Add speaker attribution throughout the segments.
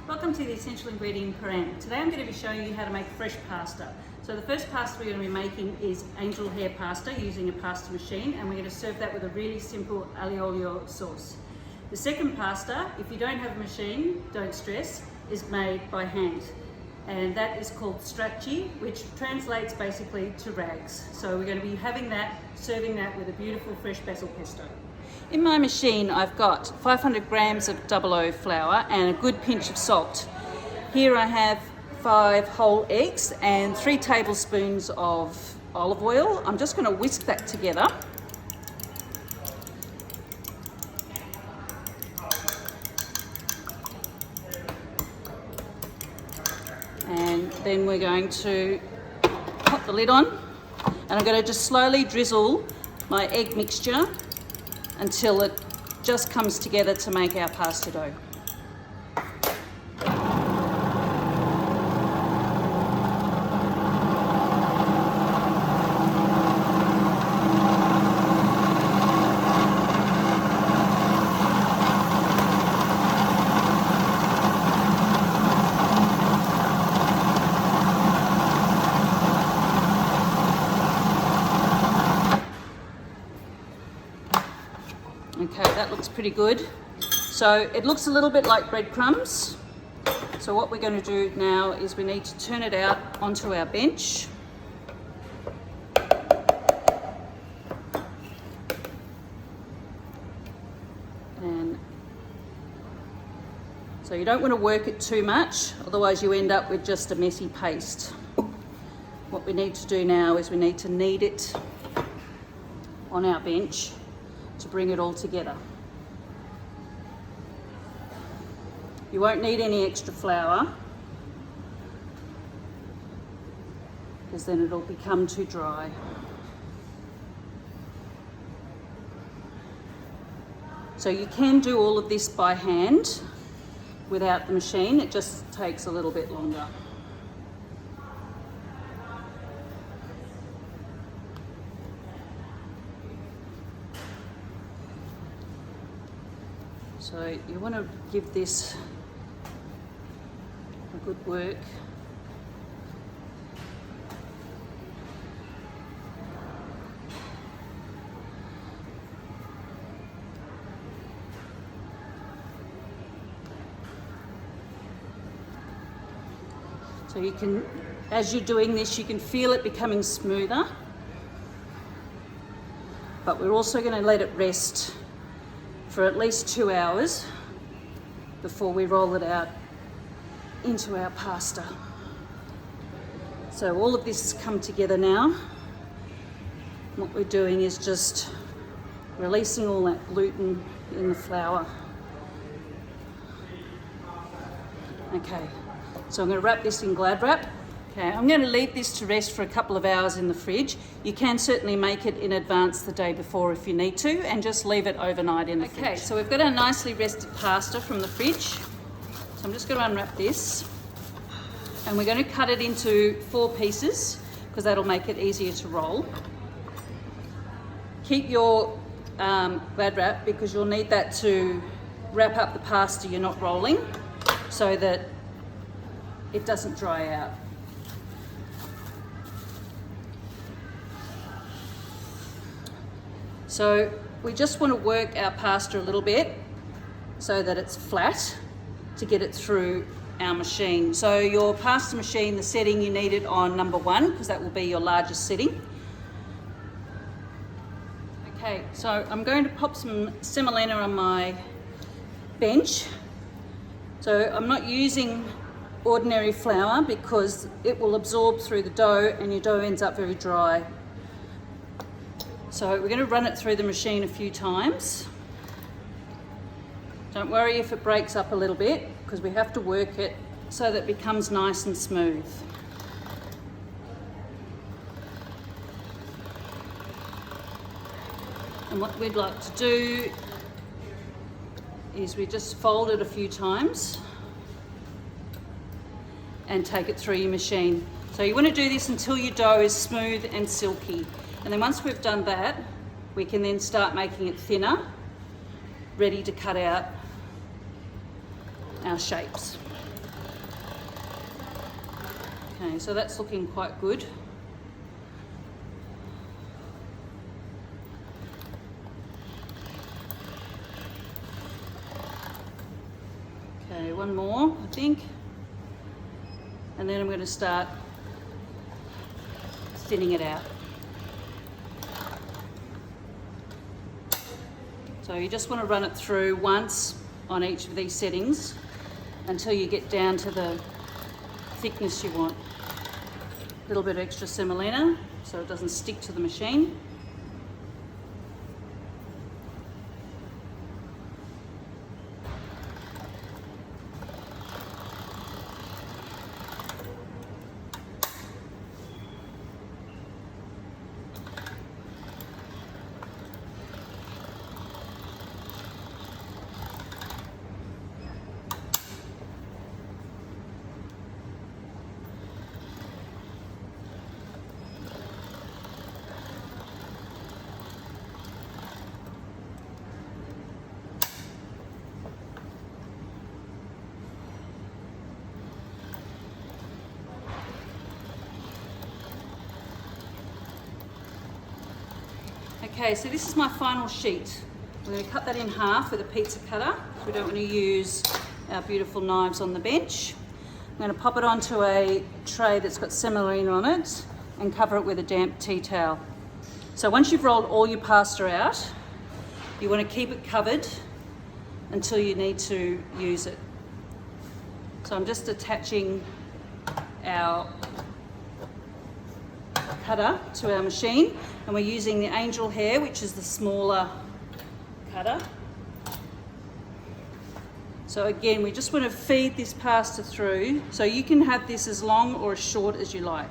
Speaker 1: Welcome to the Essential Ingredient Paran. Today I'm going to be showing you how to make fresh pasta. So the first pasta we're going to be making is angel hair pasta using a pasta machine, and we're going to serve that with a really simple aglio olio sauce. The second pasta, if you don't have a machine, don't stress, is made by hand. And that is called stracci, which translates basically to rags. So we're going to be having that, serving that with a beautiful fresh basil pesto. In my machine I've got 500 grams of 00 flour and a good pinch of salt. Here I have 5 whole eggs and 3 tablespoons of olive oil. I'm just going to whisk that together. And then we're going to pop the lid on, and I'm going to just slowly drizzle my egg mixture until it just comes together to make our pasta dough. Okay, that looks pretty good. So it looks a little bit like breadcrumbs. So what we're going to do now is we need to turn it out onto our bench. And so you don't want to work it too much, otherwise you end up with just a messy paste. What we need to do now is we need to knead it on our bench to bring it all together. You won't need any extra flour because then it'll become too dry. So you can do all of this by hand without the machine, it just takes a little bit longer. So you want to give this a good work. So you can, as you're doing this, you can feel it becoming smoother. But we're also going to let it rest for at least 2 hours before we roll it out into our pasta. So all of this has come together now. What we're doing is just releasing all that gluten in the flour. Okay, so I'm going to wrap this in Glad Wrap. Okay, I'm going to leave this to rest for a couple of hours in the fridge. You can certainly make it in advance the day before if you need to, and just leave it overnight in the fridge. Okay, so we've got our nicely rested pasta from the fridge. So I'm just going to unwrap this, and we're going to cut it into 4 pieces because that'll make it easier to roll. Keep your Glad Wrap because you'll need that to wrap up the pasta you're not rolling so that it doesn't dry out. So we just want to work our pasta a little bit so that it's flat to get it through our machine. So your pasta machine, the setting you need it on number 1 because that will be your largest setting. Okay, so I'm going to pop some semolina on my bench. So I'm not using ordinary flour because it will absorb through the dough and your dough ends up very dry. So we're going to run it through the machine a few times. Don't worry if it breaks up a little bit because we have to work it so that it becomes nice and smooth. And what we'd like to do is we just fold it a few times and take it through your machine. So you want to do this until your dough is smooth and silky. And then once we've done that, we can then start making it thinner, ready to cut out our shapes. Okay, so that's looking quite good. Okay, one more, I think. And then I'm going to start thinning it out. So you just want to run it through once on each of these settings until you get down to the thickness you want. A little bit extra semolina so it doesn't stick to the machine. Okay, so this is my final sheet. We're going to cut that in half with a pizza cutter. We don't want to use our beautiful knives on the bench. I'm going to pop it onto a tray that's got semolina on it and cover it with a damp tea towel. So once you've rolled all your pasta out, you want to keep it covered until you need to use it. So I'm just attaching our cutter to our machine, and we're using the Angel Hair, which is the smaller cutter. So again, we just want to feed this pasta through. So you can have this as long or as short as you like.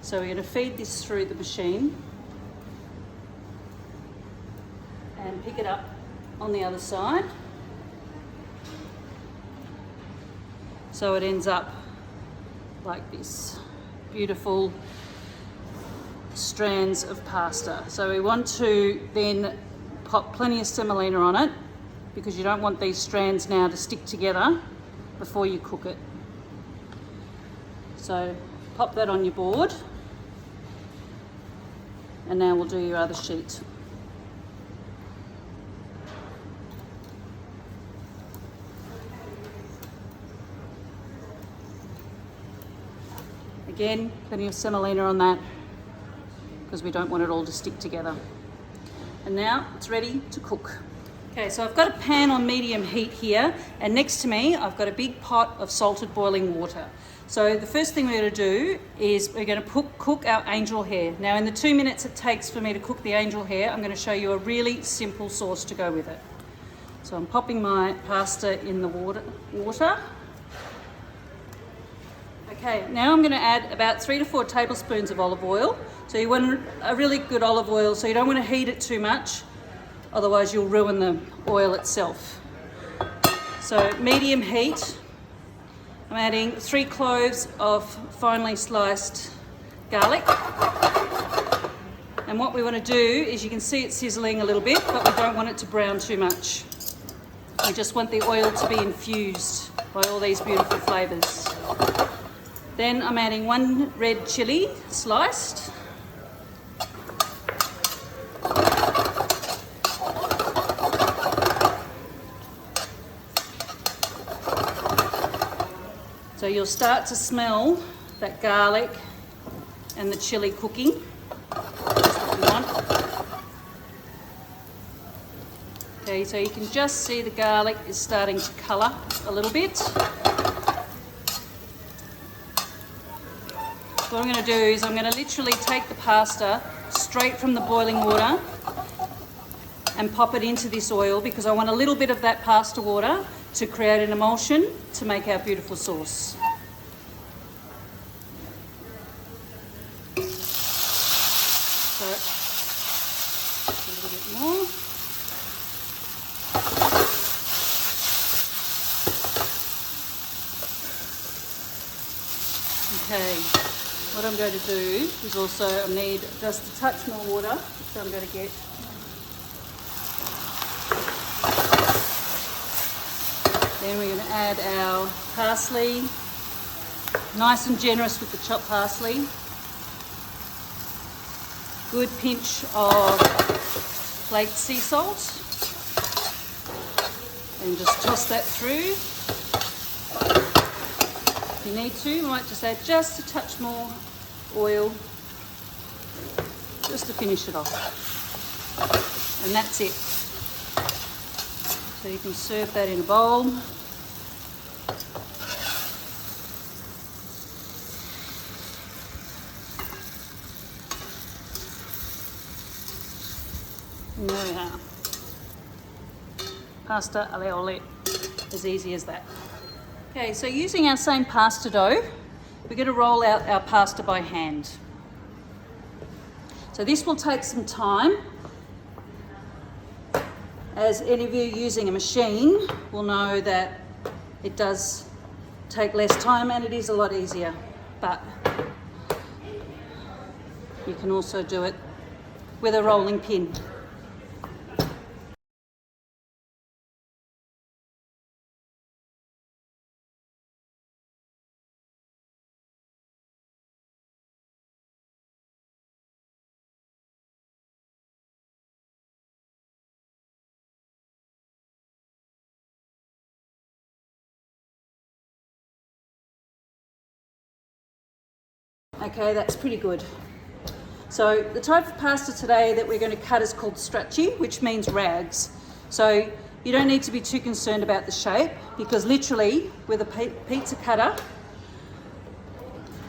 Speaker 1: So we're going to feed this through the machine and pick it up on the other side. So it ends up like this, beautiful strands of pasta. So we want to then pop plenty of semolina on it because you don't want these strands now to stick together before you cook it. So pop that on your board, and now we'll do your other sheet. Again, plenty of semolina on that because we don't want it all to stick together. And now it's ready to cook. Okay, so I've got a pan on medium heat here, and next to me I've got a big pot of salted boiling water. So the first thing we're going to do is we're going to cook our angel hair. Now in the 2 minutes it takes for me to cook the angel hair, I'm going to show you a really simple sauce to go with it. So I'm popping my pasta in the water. Okay, now I'm going to add about 3 to 4 tablespoons of olive oil. So you want a really good olive oil, so you don't want to heat it too much, otherwise you'll ruin the oil itself. So medium heat. I'm adding 3 cloves of finely sliced garlic. And what we want to do is, you can see it sizzling a little bit, but we don't want it to brown too much. We just want the oil to be infused by all these beautiful flavours. Then I'm adding 1 red chilli sliced. So you'll start to smell that garlic and the chilli cooking. That's what you want. Okay, so you can just see the garlic is starting to colour a little bit. So what I'm going to do is I'm going to literally take the pasta straight from the boiling water and pop it into this oil, because I want a little bit of that pasta water to create an emulsion to make our beautiful sauce. So a little bit more. Okay. What I'm going to do is also, I need just a touch more water, so I'm going to get then we're going to add our parsley Nice and generous with the chopped parsley. Good pinch of flaked sea salt. And just toss that through. If you need to, you might just add just a touch more oil just to finish it off. And that's it. So you can serve that in a bowl. And there we are. Pasta alle oli, as easy as that. Okay, so using our same pasta dough, we're going to roll out our pasta by hand. So this will take some time. As any of you using a machine will know that it does take less time and it is a lot easier, but you can also do it with a rolling pin. Okay, that's pretty good. So the type of pasta today that we're going to cut is called stracci, which means rags. So you don't need to be too concerned about the shape, because literally with a pizza cutter,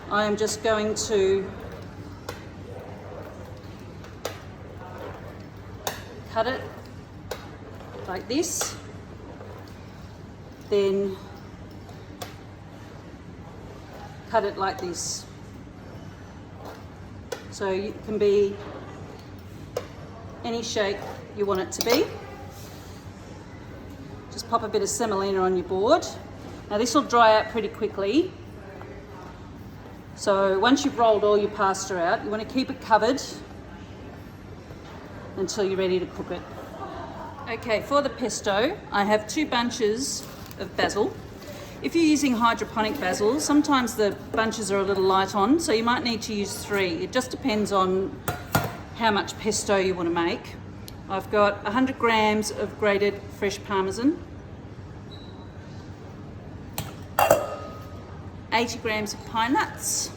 Speaker 1: I am just going to cut it like this, then cut it like this. So it can be any shape you want it to be. Just pop a bit of semolina on your board. Now this will dry out pretty quickly. So once you've rolled all your pasta out, you want to keep it covered until you're ready to cook it. Okay, for the pesto, I have 2 bunches of basil. If you're using hydroponic basil, sometimes the bunches are a little light on, so you might need to use 3. It just depends on how much pesto you want to make. I've got 100 grams of grated fresh parmesan, 80 grams of pine nuts,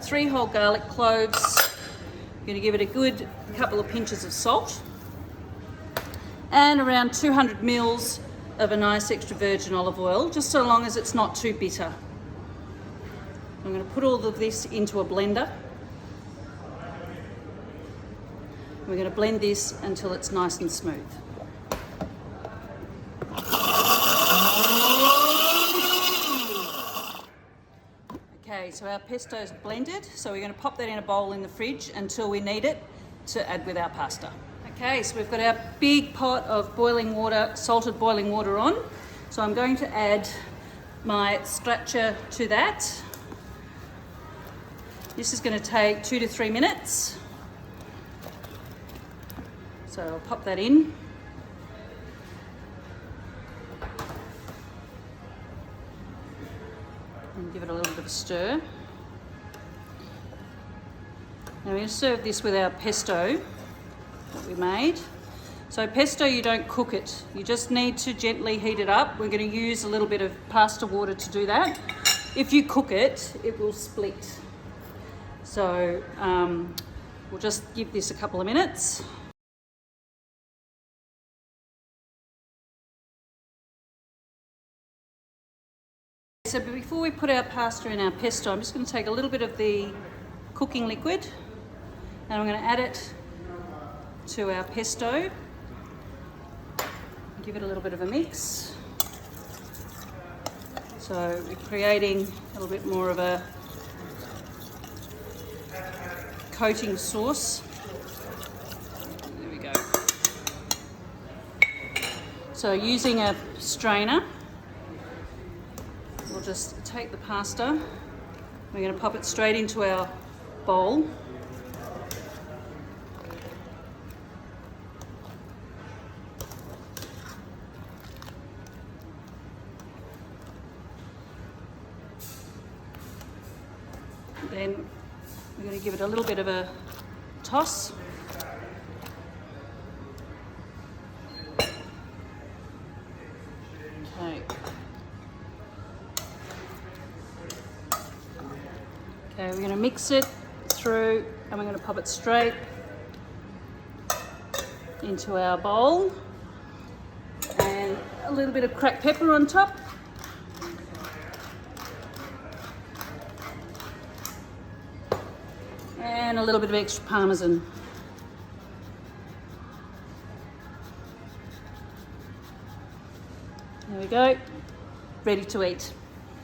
Speaker 1: 3 whole garlic cloves. I'm going to give it a good couple of pinches of salt, and around 200 mils of a nice extra virgin olive oil, just so long as it's not too bitter. I'm going to put all of this into a blender. We're going to blend this until it's nice and smooth. Okay, so our pesto is blended, so we're going to pop that in a bowl in the fridge until we need it to add with our pasta. Okay, so we've got our big pot of boiling water, salted boiling water on. So I'm going to add my straccia to that. This is going to take 2 to 3 minutes. So I'll pop that in. And give it a little bit of a stir. Now we're going to serve this with our pesto that we made. So pesto, you don't cook it. You just need to gently heat it up. We're going to use a little bit of pasta water to do that. If you cook it, it will split. So we'll just give this a couple of minutes. So before we put our pasta in our pesto, I'm just going to take a little bit of the cooking liquid and I'm going to add it to our pesto. Give it a little bit of a mix. So we're creating a little bit more of a coating sauce. There we go. So using a strainer, we'll just take the pasta. We're going to pop it straight into our bowl. Then we're going to give it a little bit of a toss. Okay. Okay, we're going to mix it through and we're going to pop it straight into our bowl. And a little bit of cracked pepper on top. And a little bit of extra parmesan. There we go, ready to eat.